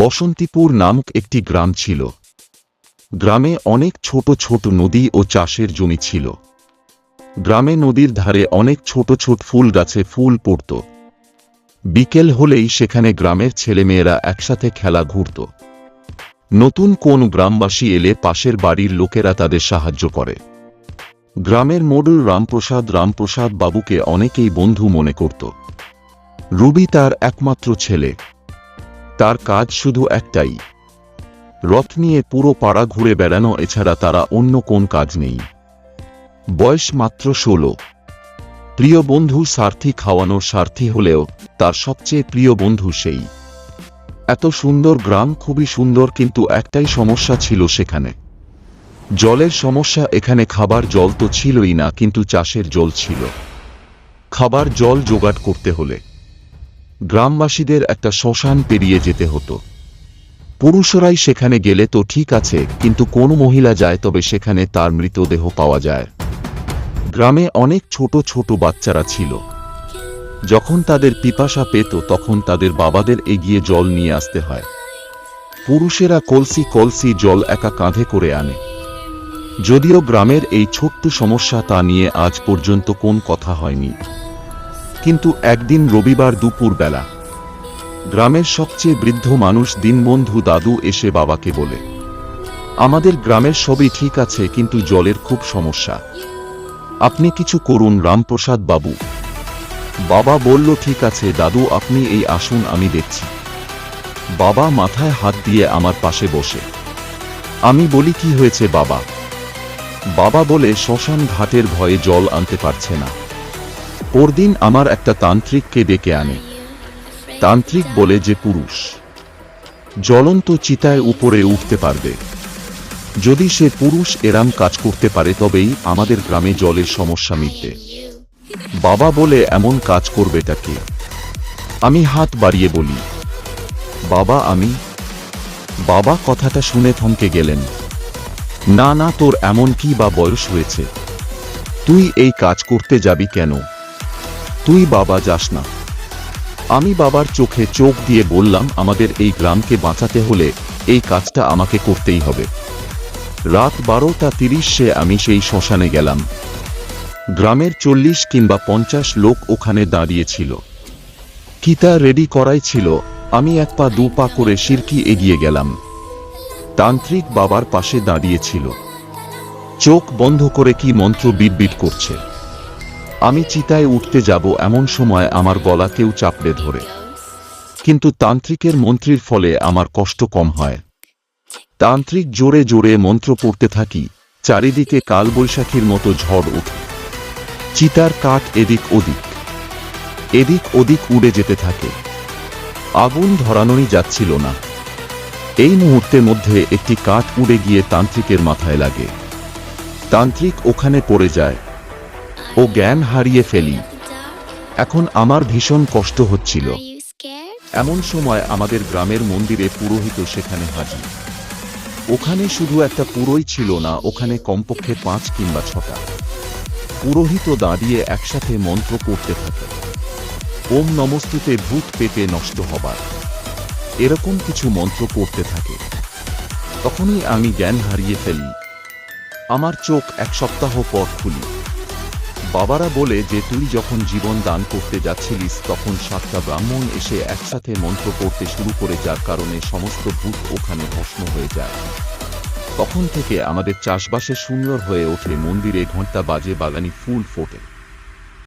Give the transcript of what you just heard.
বসন্তীপুর নামক একটি গ্রাম ছিল। গ্রামে অনেক ছোট ছোট নদী ও চাষের জমি ছিল। গ্রামে নদীর ধারে অনেক ছোট ছোট ফুল গাছে ফুল পড়ত। বিকেল হলেই সেখানে গ্রামের ছেলেমেয়েরা একসাথে খেলা ঘুরত। নতুন কোন গ্রামবাসী এলে পাশের বাড়ির লোকেরা তাদের সাহায্য করে। গ্রামের মোড়ল রামপ্রসাদ বাবুকে অনেকেই বন্ধু মনে করত। রুবি তার একমাত্র ছেলে। তার কাজ শুধু একটাই, রথ নিয়ে পুরো পাড়া ঘুরে বেড়ানো, এছাড়া তারা অন্য কোন কাজ নেই। বয়স মাত্র 16। প্রিয় বন্ধু সার্থী খাওয়ানোর স্বার্থী হলেও তার সবচেয়ে প্রিয় বন্ধু সেই। এত সুন্দর গ্রাম, খুবই সুন্দর, কিন্তু একটাই সমস্যা ছিল সেখানে, জলের সমস্যা। এখানে খাবার জল তো ছিলই না, কিন্তু চাষের জল ছিল। খাবার জল জোগাড় করতে হলে গ্রামবাসীদের একটা শ্মশান পেরিয়ে যেতে হতো। পুরুষরাই সেখানে গেলে তো ঠিক আছে, কিন্তু কোনো মহিলা যায় তবে সেখানে তার মৃতদেহ পাওয়া যায়। গ্রামে অনেক ছোট ছোট বাচ্চারা ছিল। যখন তাদের পিপাসা পেত তখন তাদের বাবাদের এগিয়ে জল নিয়ে আসতে হয়। পুরুষেরা কলসি কলসি জল একা কাঁধে করে আনে। যদিও গ্রামের এই ছোট্ট সমস্যা, তা নিয়ে আজ পর্যন্ত কোন কথা হয়নি। কিন্তু একদিন রবিবার দুপুর বেলা গ্রামের সবচেয়ে বৃদ্ধ মানুষ দীনবন্ধু দাদু এসে বাবাকে বলে, আমাদের গ্রামের সবই ঠিক আছে, কিন্তু জলের খুব সমস্যা, আপনি কিছু করুন রামপ্রসাদ বাবু। বাবা বলল, ঠিক আছে দাদু, আপনি এই আসুন, আমি দেখছি। বাবা মাথায় হাত দিয়ে আমার পাশে বসে। আমি বলি, কি হয়েছে বাবা? বাবা বলে, শ্মশান ঘাটের ভয়ে জল আনতে পারছে না। পরদিন আমার একটা তান্ত্রিককে ডেকে আনে। তান্ত্রিক বলে যে পুরুষ জ্বলন্ত চিতায় উপরে উঠতে পারবে। যদি সে পুরুষ এরাম কাজ করতে পারে তবেই আমাদের গ্রামে জলের সমস্যা মিটবে। বাবা বলে, এমন কাজ করবেটা কে? আমি হাত বাড়িয়ে বলি, বাবা আমি। বাবা কথাটা শুনে থমকে গেলেন। না না, তোর এমন কি বা বয়স হয়েছে? তুই এই কাজ করতে যাবি কেন? তুই বাবা যাস না। আমি বাবার চোখে চোখ দিয়ে বললাম, আমাদের এই গ্রামকে বাঁচাতে হলে এই কাজটা আমাকে করতেই হবে। রাত 12:30 আমি সেই শ্মশানে গেলাম। গ্রামের 40 কিংবা 50 লোক ওখানে দাঁড়িয়েছিল। কিতা রেডি করাই ছিল। আমি এক পা দু পা করে সিরকি এগিয়ে গেলাম। তান্ত্রিক বাবার পাশে দাঁড়িয়েছিল, চোখ বন্ধ করে কি মন্ত্র বিড়বিড় করছে। আমি চিতায় উঠতে যাব এমন সময় আমার গলা কেউ চাপড়ে ধরে। কিন্তু তান্ত্রিকের মন্ত্রীর ফলে আমার কষ্ট কম হয়। তান্ত্রিক জোরে জোরে মন্ত্র পড়তে থাকি, চারিদিকে কালবৈশাখীর মতো ঝড় ওঠে। চিতার কাঠ এদিক ওদিক উড়ে যেতে থাকে। আগুন ধরানোই যাচ্ছিল না। এই মুহূর্তের মধ্যে একটি কাঠ উড়ে গিয়ে তান্ত্রিকের মাথায় লাগে। তান্ত্রিক ওখানে পড়ে যায় ও জ্ঞান হারিয়ে ফেলি। এখন আমার ভীষণ কষ্ট হচ্ছিল। এমন সময় আমাদের গ্রামের মন্দিরে পুরোহিত সেখানে হাজির। ওখানে শুধু একটা পুরোই ছিল না, ওখানে কমপক্ষে 5 কিংবা 6টা পুরোহিত দাঁড়িয়ে একসাথে মন্ত্র পড়তে থাকে। ওম নমস্তুতে ভূত পেতে নষ্ট হবার, এরকম কিছু মন্ত্র পড়তে থাকে। তখনই আমি জ্ঞান হারিয়ে ফেলি। আমার চোখ 1 সপ্তাহ পর খুলি। বাবারা বলে যে তুই যখন জীবন দান করতে যাচ্ছিলিস তখন 7টা ব্রাহ্মণ এসে একসাথে মন্ত্র পড়তে শুরু করে, যার কারণে সমস্ত ভূত ওখানে ভস্ম হয়ে যায়। তখন থেকে আমাদের চাষবাসে সুন্দর হয়ে ওঠে, মন্দিরে ঘণ্টা বাজে, বাগানে ফুল ফোটে।